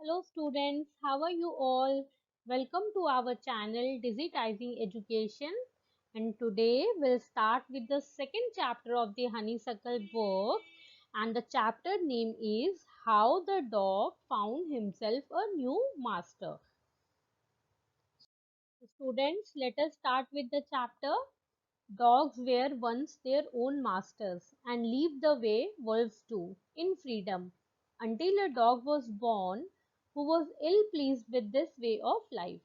Hello students, how are you all? Welcome to our channel Digitizing Education, and today we'll start with the second chapter of the Honeysuckle book, and the chapter name is How the Dog Found Himself a New Master. Students, let us start with the chapter. Dogs were once their own masters and lived the way wolves do, in freedom, until a dog was born who was ill pleased with this way of life.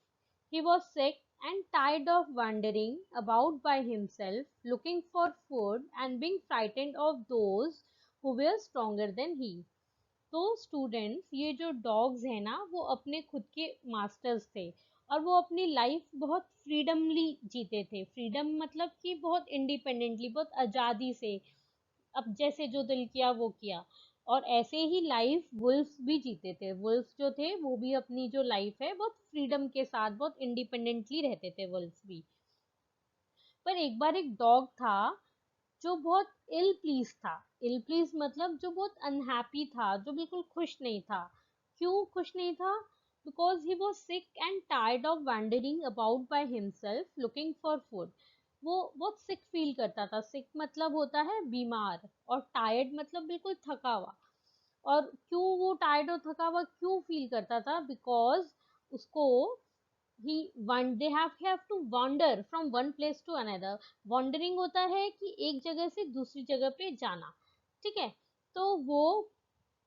He was sick and tired of wandering about by himself, looking for food and being frightened of those who were stronger than he. तो students ये जो dogs हैं ना वो अपने खुद के masters थे और वो अपनी लाइफ बहुत फ्रीडमली जीते थे। फ्रीडम मतलब कि बहुत इंडिपेंडेंटली, बहुत आज़ादी से, अब जैसे जो दिल किया वो किया। और ऐसे ही लाइफ वुल्फ्स भी जीते थे। वुल्फ्स जो थे वो भी अपनी जो लाइफ है बहुत फ्रीडम के साथ बहुत इंडिपेंडेंटली रहते थे वुल्फ्स भी। पर एक बार एक डॉग था जो बहुत इल प्लीज था। इल प्लीज मतलब जो बहुत अनहैप्पी था, जो बिल्कुल खुश नहीं था। क्यों खुश नहीं था? Because he was sick and tired of wandering about by himself looking for food. वो बहुत सिक फील करता था। सिक मतलब होता है बीमार, और टायर्ड मतलब बिल्कुल थका हुआ। और क्यों वो टायर्ड और थका हुआ क्यों फील करता था? बिकॉज उसको they have to wander from one place to another. Wandering होता है कि एक जगह से दूसरी जगह पे जाना। ठीक है। तो वो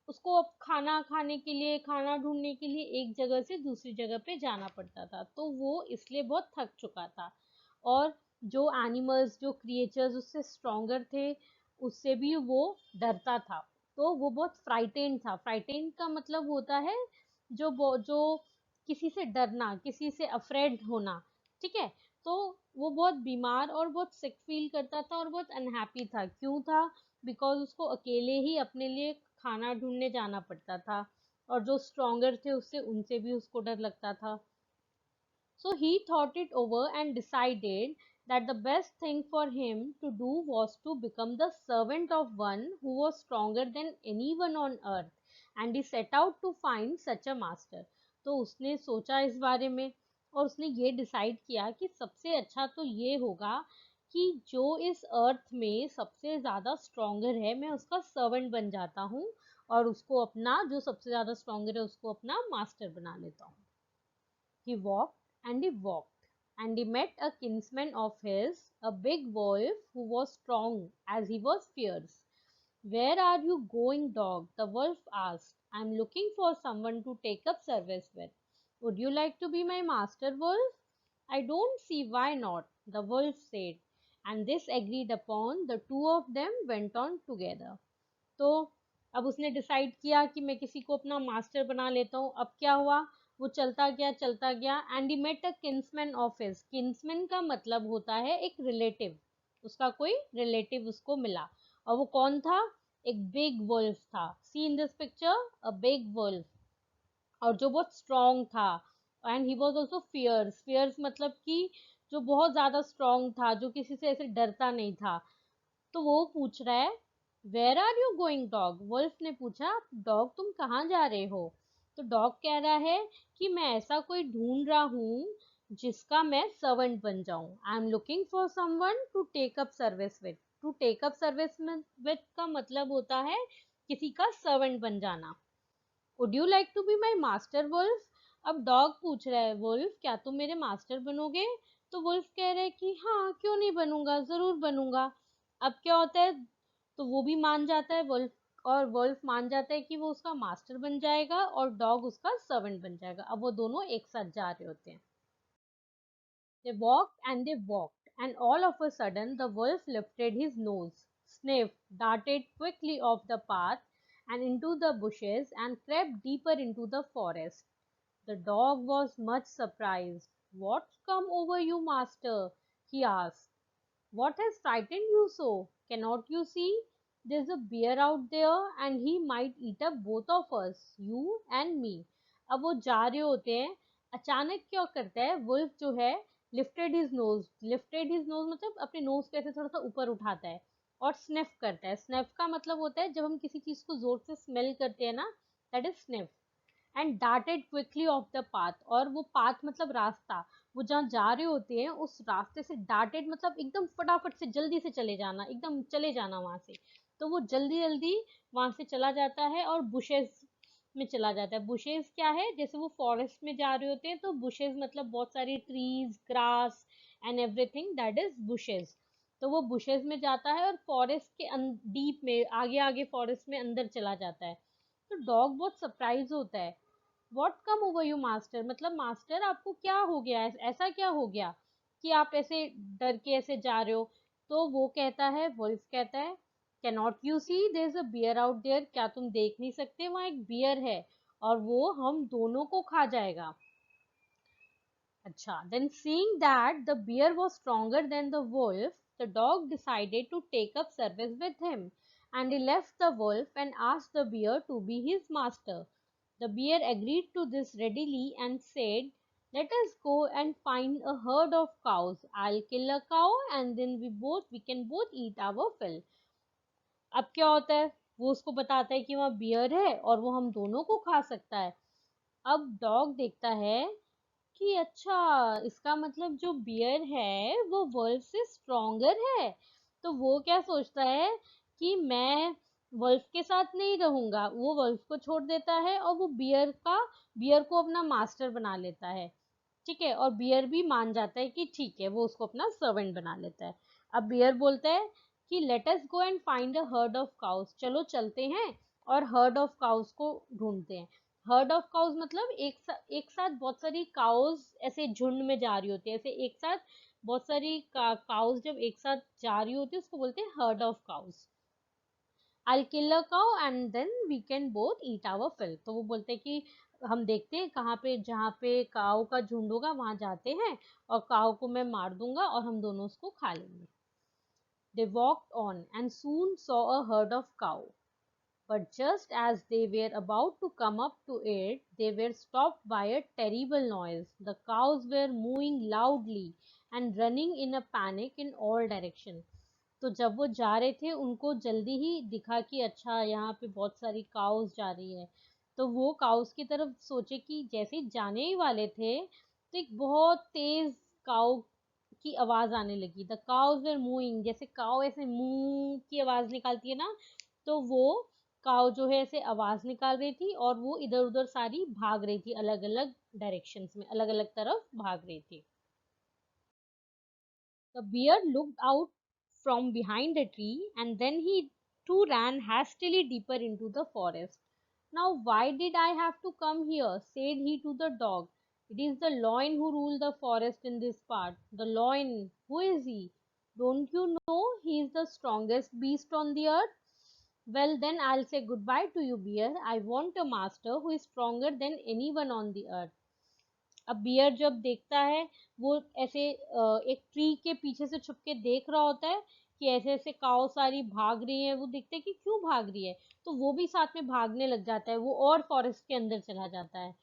उसको अब खाना खाने के लिए, खाना ढूंढने के लिए एक जगह से दूसरी जगह पे जाना पड़ता था, तो वो इसलिए बहुत थक चुका था। और जो एनिमल्स, जो क्रिएचर्स उससे स्ट्रोंगर थे, उससे भी वो डरता था। तो वो बहुत फ्राइटेंड था। फ्राइटेंड का मतलब होता है जो किसी से डरना, किसी से अफ्रेड होना। ठीक है। तो वो बहुत बीमार और बहुत सिक फील करता था और बहुत अनहैप्पी था। क्यों था? बिकॉज उसको अकेले ही अपने लिए खाना ढूंढने जाना पड़ता था, और जो स्ट्रोंगर थे उससे उनसे भी उसको डर लगता था। So he thought it over and decided that the best thing for him to do was to become the servant of one who was stronger than anyone on earth, and he set out to find such a master. तो उसने सोचा इस बारे में, और उसने ये decide किया कि सबसे अच्छा तो ये होगा कि जो इस अर्थ में सबसे ज़्यादा स्ट्रोंगर है मैं उसका सर्वेंट बन जाता हूँ, और उसको अपना, जो सबसे ज़्यादा स्ट्रोंगर है उसको अपना मास्टर बना लेता हूँ। He walked, and he met a kinsman of his, a big wolf who was strong as he was fierce. Where are you going, dog? The wolf asked. I'm looking for someone to take up service with. Would you like to be my master, wolf? I don't see why not, the wolf said. And this agreed upon, the two of them went on together. तो अब उसने decide किया कि मैं किसी को अपना master बना लेता हूँ। अब क्या हुआ? वो चलता गया and he met a kinsman of his. Kinsman का मतलब होता है एक रिलेटिव। उसका कोई रिलेटिव उसको मिला। और वो कौन था? एक बिग वुल्फ था। See in this picture, a big wolf. और जो बहुत स्ट्रॉन्ग था। And he was also fierce. Fierce मतलब कि जो बहुत ज्यादा स्ट्रॉन्ग था, जो किसी से ऐसे डरता नहीं था। तो वो पूछ रहा है, where are you going dog? Wolf ने पूछा, डॉग तुम कहाँ जा रहे हो? तो डॉग कह रहा है कि मैं ऐसा कोई ढूंढ रहा हूँ जिसका मैं सर्वेंट बन जाऊं। I am looking for someone to take up service with. To take up service with का मतलब होता है किसी का सर्वेंट बन जाना। Would you like to be my master, wolf? अब डॉग पूछ रहा है, वुल्फ क्या तुम मेरे मास्टर बनोगे? तो वुल्फ कह रहा है कि हाँ, क्यों नहीं बनूंगा, जरूर बनूंगा। अब क्या होता है? तो वो भी मान जाता है वुल्फ, और वुल्फ मान जाता है कि वो उसका मास्टर बन जाएगा और डॉग उसका सर्वेंट बन जाएगा। अब वो दोनों एक साथ जा रहे होते हैं। They walked, and all of a sudden the wolf lifted his nose, sniffed, darted quickly off the path and into the bushes, and crept deeper into the forest. The dog was much surprised. What's come over you, master? He asked. What has frightened you so? Cannot you see? There's a bear out there and he might eat up both of us, you and me. अब वो जा रहे होते हैं, अचानक क्या करता है वुल्फ जो है, lifted his nose. Lifted his nose मतलब अपने नोज को ऐसे थोड़ा सा ऊपर उठाता है और स्निफ करता है। स्निफ का मतलब होता है जब हम किसी चीज को जोर से स्मेल करते हैं ना, that is sniff. And darted quickly off the path, और वो पाथ मतलब रास्ता, वो जहाँ जा रहे होते हैं उस रास्ते से डार्टेड मतलब एकदम फटाफट से जल्दी से चले जाना, एकदम चले जाना वहां से। तो वो जल्दी जल्दी वहां से चला जाता है और बुशेस में चला जाता है। बुशेस क्या है, जैसे वो फॉरेस्ट में जा रहे होते हैं तो बुशेस मतलब बहुत सारी trees, grass and everything, that is bushes. तो वो बुशेस में जाता है और फॉरेस्ट के डीप में, आगे आगे फॉरेस्ट में अंदर चला जाता है। तो डॉग बहुत सरप्राइज होता है। What come over you master, मतलब मास्टर आपको क्या हो गया, ऐसा क्या हो गया कि आप ऐसे डर के ऐसे जा रहे हो। तो वो कहता है, वुल्फ कहता है, cannot you see there is a bear out there, क्या तुम देख नहीं सकते, वहां एक बियर है और वो हम दोनों को खा जाएगा। अच्छा, then seeing that the bear was stronger than the wolf, the dog decided to take up service with him, and he left the wolf and asked the bear to be his master. The bear agreed to this readily and said, "Let us go and find a herd of cows. I'll kill a cow and then we can both eat our fill." अब क्या होता है, वो उसको बताता है कि वहाँ बियर है और वो हम दोनों को खा सकता है। अब डॉग देखता है कि अच्छा, इसका मतलब जो बियर है वो वुल्फ से स्ट्रोंगर है। तो वो क्या सोचता है कि मैं वुल्फ के साथ नहीं रहूंगा, वो वुल्फ को छोड़ देता है और वो बियर को अपना मास्टर बना लेता है। ठीक है, और बियर भी मान जाता है कि ठीक है, वो उसको अपना सर्वेंट बना लेता है। अब बियर बोलता है कि let us go and find a herd of cows, चलो चलते हैं और हर्ड ऑफ काउस को ढूंढते हैं। हर्ड ऑफ काउस मतलब एक साथ बहुत सारी काउस ऐसे झुंड में जा रही होती है, ऐसे एक साथ बहुत सारी काउस जब एक साथ जा रही होती है उसको बोलते हैं heard of cows. I'll kill a cow and then we can both eat our fill। तो वो बोलते हैं कि हम देखते हैं कहाँ पे, जहाँ पे काऊ का झुंड होगा वहां जाते हैं और काऊ को मैं मार दूंगा और हम दोनों उसको खा लेंगे। They walked on and soon saw a herd of cow. But just as they were about to come up to it, they were stopped by a terrible noise. The cows were mooing loudly and running in a panic in all directions. तो जब वो जा रहे थे उनको जल्दी ही दिखा कि अच्छा यहाँ पे बहुत सारी काउस जा रही है। तो वो काउस की तरफ सोचे कि जैसे ही जाने ही वाले थे तो एक बहुत तेज काउ की आवाज आने लगी। द काउज वर मूविंग, जैसे काउ ऐसे मुंह की आवाज निकालती है ना, तो वो काउ जो है ऐसे आवाज निकाल रही थी और वो इधर उधर सारी भाग रही थी, अलग अलग डायरेक्शंस में, अलग अलग तरफ भाग रही थी। The bear looked out from behind a tree and then he too ran hastily deeper into the forest. Now, why did I have to come here? Said he to the dog. It is the lion who rules the forest in this part. The lion, who is he? Don't you know he is the strongest beast on the earth? Well, then I'll say goodbye to you, bear. I want a master who is stronger than anyone on the earth. अब beer जब देखता है, वो ऐसे एक tree के पीछे से छुप के देख रहा होता है कि ऐसे ऐसे काऊ सारी भाग रही है, वो देखते है कि क्यों भाग रही है, तो वो भी साथ में भागने लग जाता है, वो और फॉरेस्ट के अंदर चला जाता है।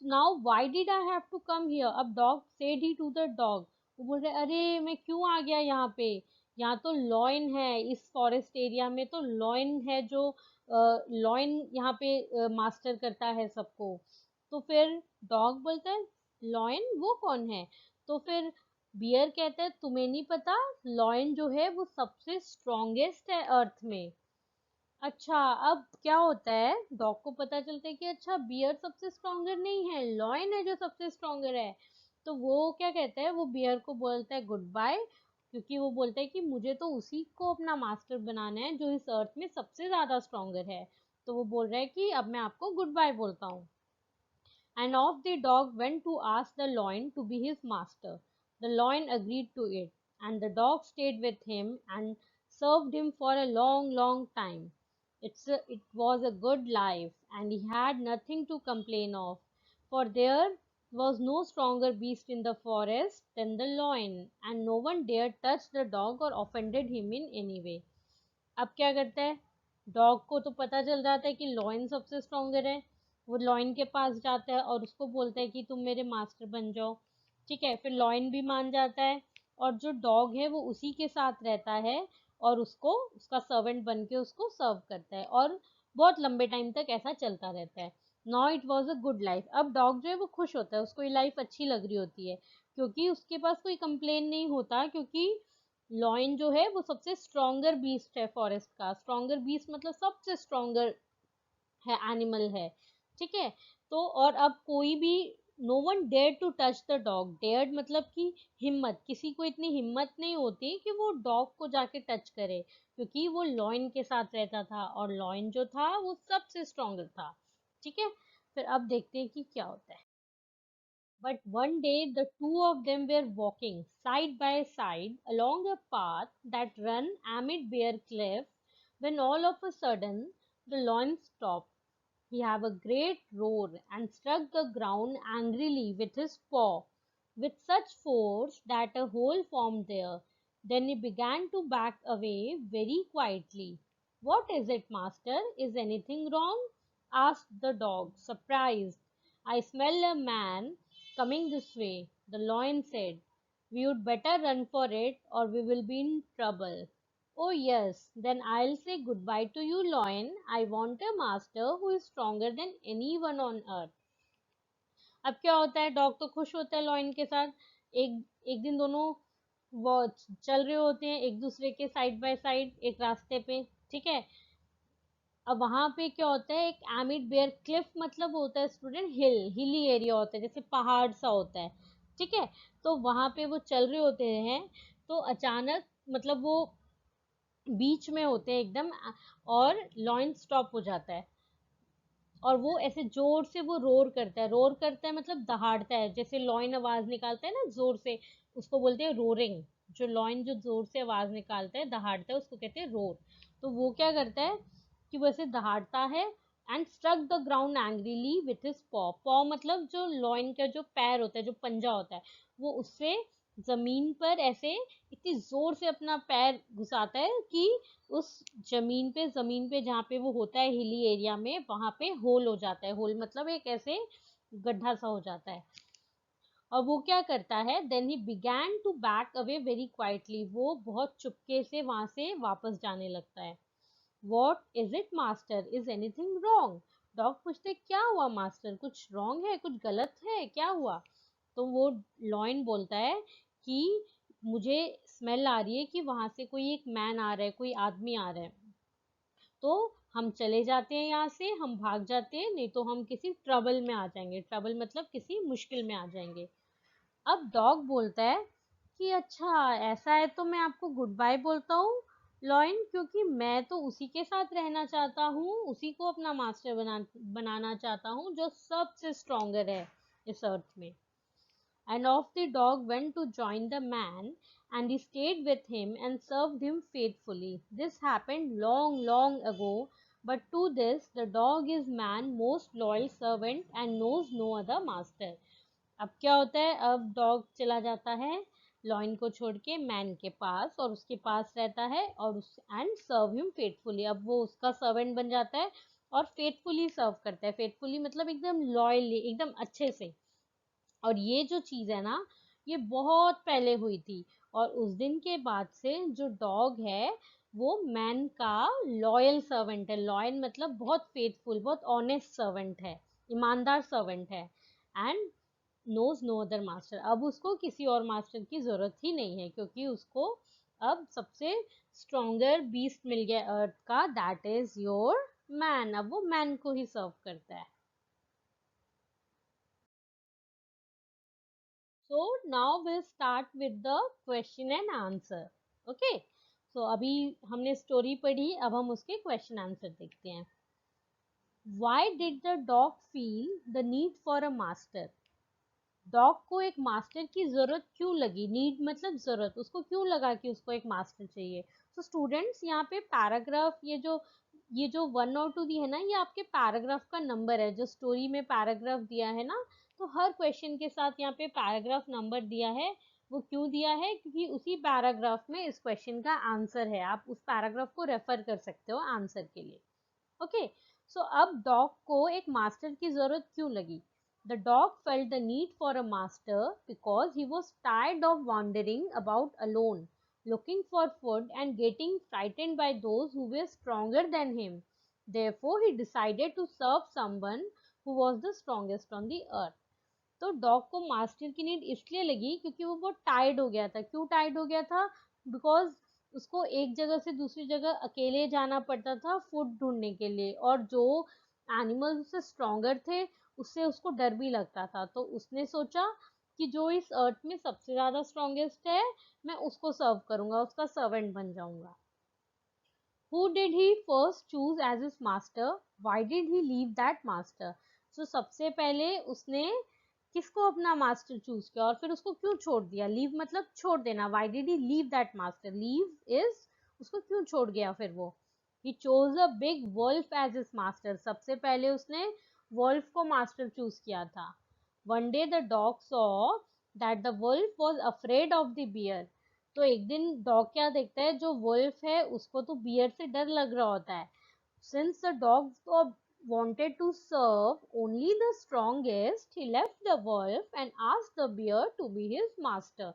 Now why did I have to come here, अब dog said he to the dog, वो बोल रहे अरे मैं क्यों आ गया यहाँ पे, यहाँ तो लॉयन है, इस फॉरेस्ट एरिया में तो लॉयन है जो लॉयन यहाँ पे मास्टर करता है सबको। तो फिर डॉग बोलता है लॉयन वो कौन है। तो फिर बियर कहता है तुम्हें नहीं पता, लॉयन जो है वो सबसे स्ट्रॉन्गेस्ट है अर्थ में। अच्छा, अब क्या होता है, डॉग को पता चलता है कि अच्छा बियर सबसे स्ट्रॉन्गर नहीं है, लॉयन है जो सबसे स्ट्रॉन्गर है। तो वो क्या कहता है, वो बियर को बोलता है गुड बाय, क्योंकि वो बोलता है कि मुझे तो उसी को अपना मास्टर बनाना है जो इस अर्थ में सबसे ज्यादा स्ट्रॉन्गर है। तो वो बोल रहा है कि अब मैं आपको गुड बाय बोलता हूँ। And off the dog went to ask the lion to be his master. The lion agreed to it, and the dog stayed with him and served him for a long, long time. It was a good life, and he had nothing to complain of, for there was no stronger beast in the forest than the lion, and no one dared touch the dog or offended him in any way. अब क्या करता है, dog को तो पता चल जाता है कि लॉयन सबसे स्ट्रॉन्गर है। वो लॉयन के पास जाता है और उसको बोलता है कि तुम मेरे मास्टर बन जाओ। ठीक है, फिर लॉयन भी मान जाता है और जो डॉग है वो उसी के साथ रहता है और उसको उसका सर्वेंट बन के उसको सर्व करता है। और बहुत लंबे टाइम तक ऐसा चलता रहता है। Now it was a good life. अब डॉग जो है वो खुश होता है, उसको ये लाइफ अच्छी लग रही होती है, क्योंकि उसके पास कोई कंप्लेन नहीं होता, क्योंकि लॉयन जो है वो सबसे स्ट्रॉन्गर बीस्ट है फॉरेस्ट का। स्ट्रॉन्गर बीस्ट मतलब सबसे स्ट्रॉन्गर है, एनिमल है, ठीक है। तो और अब कोई भी, no one dare to touch the dog. Dared मतलब कि हिम्मत, किसी को इतनी हिम्मत नहीं होती कि वो डॉग को जाके टच करे, क्योंकि वो लॉयन के साथ रहता था और लॉयन जो था वो सबसे स्ट्रॉन्गर था, ठीक है। फिर अब देखते हैं कि क्या होता है। But one day the two of them were walking side by side along a path that ran amid bare cliffs, when all of a sudden the lion stopped. He gave a great roar and struck the ground angrily with his paw, with such force that a hole formed there. Then he began to back away very quietly. What is it, master? Is anything wrong? Asked the dog, surprised. I smell a man coming this way, the lion said. We would better run for it or we will be in trouble. Oh, yes, then I'll say goodbye to you, lion. I want a master who is stronger than anyone on earth. अब क्या होता है, dog तो खुश होता है lion के साथ। एक एक दिन दोनों वो चल रहे होते हैं एक दूसरे के साइड बाय साइड एक रास्ते पे, ठीक है। अब वहां पे क्या होता है, एक एमिड बेयर क्लिफ मतलब होता है स्टूडेंट, हिली एरिया होता है, जैसे पहाड़ सा होता है, ठीक है। तो वहां पे वो चल रहे होते हैं, तो अचानक मतलब वो बीच में होते हैं एकदम, और लॉइन स्टॉप हो जाता है, और वो ऐसे जोर से वो रोर करता है। रोर करता है मतलब दहाड़ता है, जैसे लॉइन आवाज निकालता है ना जोर से, उसको बोलते हैं रोरिंग। जो लॉइन जो जोर से आवाज निकालता है, दहाड़ता है, उसको कहते हैं रोर। तो वो क्या करता है कि वो ऐसे दहाड़ता है, and struck the ground angrily with his paw. Paw मतलब जो लॉइन का जो पैर होता है, जो पंजा होता है, वो उससे जमीन पर ऐसे इतनी जोर से अपना पैर घुसाता है कि उस जमीन पे जहाँ पे वो होता है हिली एरिया में, वहां पे होल हो जाता है। होल मतलब एक ऐसे गड्ढा सा हो जाता है। और वो क्या करता है, then he began to back away very quietly. वो बहुत चुपके से वहां से वापस जाने लगता है। What is it master, is anything wrong? Dog पूछते क्या हुआ मास्टर, कुछ रॉन्ग है, कुछ गलत है, क्या हुआ? तो वो लॉयन बोलता है कि मुझे स्मेल आ रही है कि वहां से कोई एक मैन आ रहा है, कोई आदमी आ रहा है। तो हम चले जाते हैं यहाँ से, हम भाग जाते हैं, नहीं तो हम किसी ट्रबल में आ जाएंगे। ट्रबल मतलब किसी मुश्किल में आ जाएंगे। अब डॉग बोलता है कि अच्छा ऐसा है तो मैं आपको गुड बाय बोलता हूँ लॉयन, क्योंकि मैं तो उसी के साथ रहना चाहता हूँ, उसी को अपना मास्टर बनाना चाहता हूँ जो सबसे स्ट्रॉन्गर है इस अर्थ में। And off the dog went to join the man, and he stayed with him and served him faithfully. This happened long, long ago, but to this the dog is man's most loyal servant and knows no other master. अब क्या होता है, अब dog चला जाता है lion को छोड़ के मैन के पास, और उसके पास रहता है, और उस एंड सर्व हिम फेथफुली। अब वो उसका सर्वेंट बन जाता है और फेथफुली सर्व करता है। फेथफुली मतलब एकदम लॉयली, एकदम अच्छे से। और ये जो चीज है ना, ये बहुत पहले हुई थी, और उस दिन के बाद से जो डॉग है वो मैन का लॉयल सर्वेंट है। लॉयल मतलब बहुत फेथफुल, बहुत ऑनेस्ट सर्वेंट है, ईमानदार सर्वेंट है। And knows no other master, अब उसको किसी और मास्टर की जरूरत ही नहीं है, क्योंकि उसको अब सबसे स्ट्रॉन्गर बीस्ट मिल गया अर्थ का, दैट इज योर मैन। अब वो मैन को ही सर्व करता है। So now we'll start with the question and answer. Okay? So अभी हमने स्टोरी पढ़ी, अब हम उसके क्वेश्चन आंसर देखते हैं। Why did the dog feel the need for a master? Dog को एक मास्टर की जरूरत क्यों लगी? नीड मतलब जरूरत, उसको क्यों लगा कि उसको एक मास्टर चाहिए? तो स्टूडेंट्स यहाँ पे पैराग्राफ, ये जो 1 और 2 दी है ना, ये आपके पैराग्राफ का नंबर है। जो स्टोरी में पैराग्राफ दिया है ना, तो हर क्वेश्चन के साथ यहाँ पे पैराग्राफ नंबर दिया है। वो क्यों दिया है? क्योंकि उसी पैराग्राफ में इस क्वेश्चन का आंसर है। आप उस पैराग्राफ को रेफर कर सकते हो आंसर के लिए। ओके, सो अब डॉग को एक मास्टर की जरूरत क्यों लगी? The dog felt the need for a master because he was tired of wandering about alone, looking for food and getting frightened by those who were stronger than him. Therefore he decided to serve someone who was the strongest on the earth. तो dog को master की need इसलिए लगी क्योंकि वो बहुत tired हो गया था। क्यों टायर्ड हो गया था? बिकॉज उसको एक जगह से दूसरी जगह अकेले जाना पड़ता था फूड ढूंढने के लिए, और जो एनिमल्स उससे स्ट्रॉन्गर थे उससे उसको डर भी लगता था। तो उसने सोचा कि जो इस अर्थ में सबसे ज्यादा स्ट्रॉन्गेस्ट है मैं उसको सर्व करूंगा, उसका सर्वेंट बन जाऊंगा। Who did he first choose as his master? Why did he leave that master? So सबसे पहले उसने किसको अपना मास्टर चूज किया और फिर उसको क्यों छोड़ दिया? लीव मतलब छोड़ देना। Why did he leave that master? Leave is उसको क्यों छोड़ गया फिर वो? He chose a big wolf as his master. सबसे पहले उसने wolf को मास्टर चूज किया था। One day the dog saw that the wolf was afraid of the bear. तो एक दिन डॉग क्या देखता है, जो वुल्फ है उसको तो बियर से डर लग रहा होता है। Since the dog wanted to serve only the strongest, he left the wolf and asked the bear to be his master.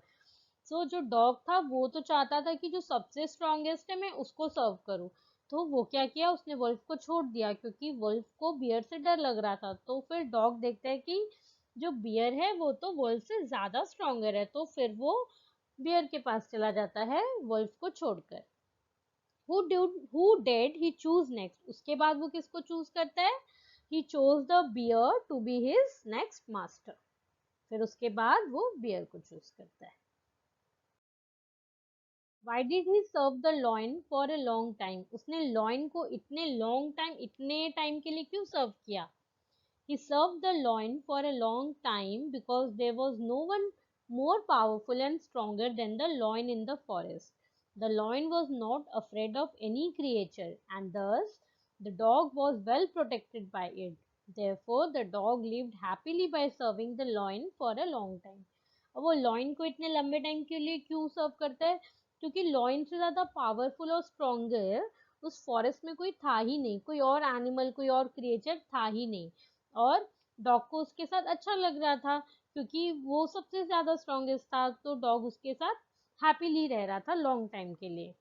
So जो डॉग था वो तो चाहता था कि जो सबसे स्ट्रॉन्गेस्ट है मैं उसको सर्व करूं। तो वो क्या किया, उसने वुल्फ को छोड़ दिया क्योंकि वुल्फ को बियर से डर लग रहा था। तो फिर डॉग देखता है कि जो बियर है वो तो वुल्फ से ज्यादा स्ट्रॉन्गर है, तो फिर वो बियर के पास चला जाता है वुल्फ को छोड़कर। Who did he choose next? उसके बाद वो किसको चूज करता है? He chose the bear to be his next master. फिर उसके बाद वो बियर को चूज करता है। Why did he serve the loin for a long time? उसने loin को इतने long time, इतने time के लिए क्यों serve किया? He served the loin for a long time because there was no one more powerful and stronger than the loin in the forest. The loin was not afraid of any creature, and thus the dog was well protected by it. Therefore, the dog lived happily by serving the loin for a long time. अब वो lion को इतने लंबे time के लिए क्यों सर्व करता है? क्योंकि लॉइन से ज्यादा पावरफुल और स्ट्रॉन्गर उस फॉरेस्ट में कोई था ही नहीं, कोई और एनिमल, कोई और क्रिएचर था ही नहीं। और डॉग को उसके साथ अच्छा लग रहा था क्योंकि वो सबसे ज्यादा स्ट्रॉन्गेस्ट था, तो डॉग उसके साथ हैप्पीली रह रहा था लॉन्ग टाइम के लिए।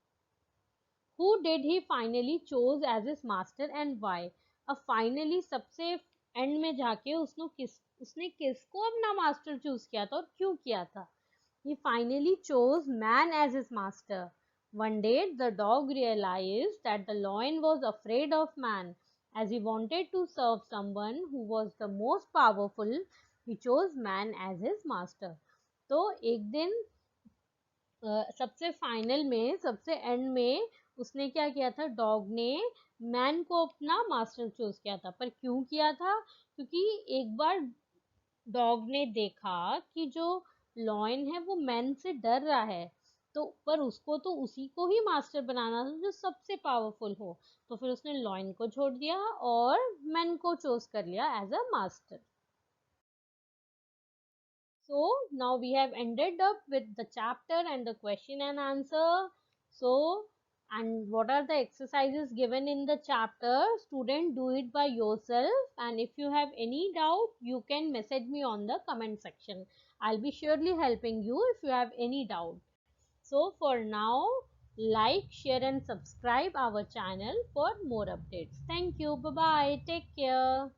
Who did he finally chose as his master and why? अब फाइनली सबसे एंड में जाके उसने किसको अपना मास्टर चूज किया था और क्यों किया था? He finally chose man as his master. One day, the dog realized that the lion was afraid of man. As he wanted to serve someone who was the most powerful, he chose man as his master. तो एक दिन सबसे final में, सबसे end में उसने क्या किया था, डॉग ने मैन को अपना मास्टर चूज किया था। पर क्यों किया था? क्योंकि एक बार डॉग ने देखा कि जो लॉयन है वो मैन से डर रहा है, तो पर उसको तो उसी को ही मास्टर बनाना था जो सबसे पावरफुल हो। तो फिर उसने लॉयन को छोड़ दिया और मैन को चूज कर लिया as a master. So now we have ended up with the chapter and the question and answer. So, and what are the exercises given in the chapter? Student, do it by yourself, and if you have any doubt you can message me on the comment section. I'll be surely helping you if you have any doubt. So for now, like, share and subscribe our channel for more updates. Thank you. Bye bye. Take care.